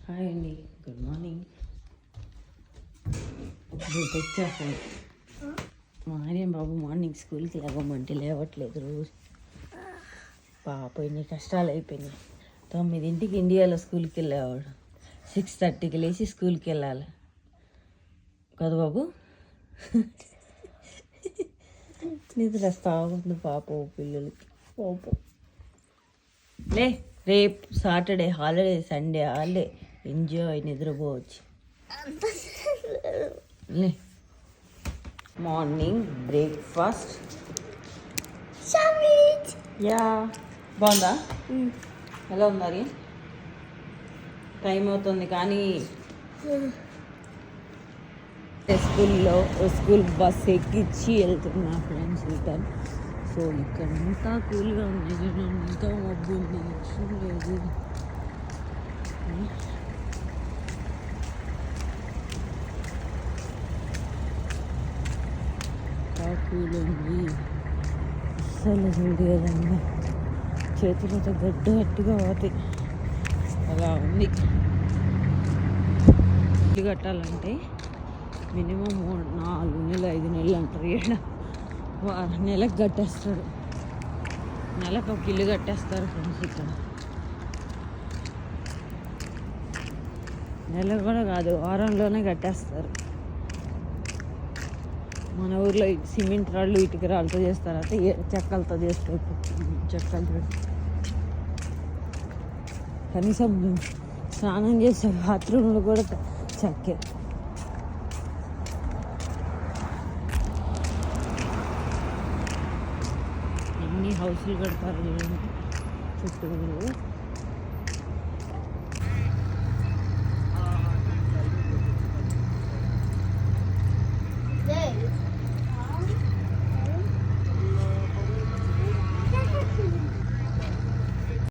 Hi అండి, good morning. తెచ్చాను మా ఆర్యం బాబు మార్నింగ్ స్కూల్కి లేవమంటే లేవట్లేదు. రోజు పాప ఎన్ని కష్టాలు అయిపోయినాయి. 9ంటికి ఇండియాలో స్కూల్కి వెళ్ళేవాడు, 6:30కి లేచి స్కూల్కి వెళ్ళాలి కదా బాబు. నిద్ర వస్తా ఉంది పాప పిల్లలకి. పాప లే, రేపు Saturday holiday, Sunday holiday, enjoy, నిద్రపోవచ్చు. లే, మార్నింగ్ బ్రేక్ఫాస్ట్. యా, బాగుందా? ఎలా ఉన్నారు? టైం అవుతుంది కానీ స్కూల్ బస్ ఎక్కించి వెళ్తున్నా ఫ్రెండ్స్ రిటర్న్. సో ఇక్కడ అంతా కూల్గా ఉంది, ఇంకా మబ్బు ఉంది, వర్షం లేదు. కూల్ ఉంది, అస్సలు చూడలేదండి. చేతులతో గట్టిగా పోతాయి, అలా ఉంది. ఇల్లు కట్టాలంటే మినిమం 4 నెలలు 5 నెలలు అంటారు. నెలకు కట్టేస్తారు, నెలకు ఒక ఇల్లు కట్టేస్తారు ఫ్రెండ్స్. ఇక్కడ నెల కూడా కాదు, వారంలోనే కట్టేస్తారు. మన ఊర్లో సిమెంట్ రాళ్ళు ఇటుక రాళ్ళతో చేస్తారు, అయితే చెక్కలతో చేస్తారు. చెక్కలతో కనీసం స్నానం చేసే బాత్రూమ్లు కూడా చెక్కే. ఎన్ని హౌస్లు కడతారు చుట్టూ.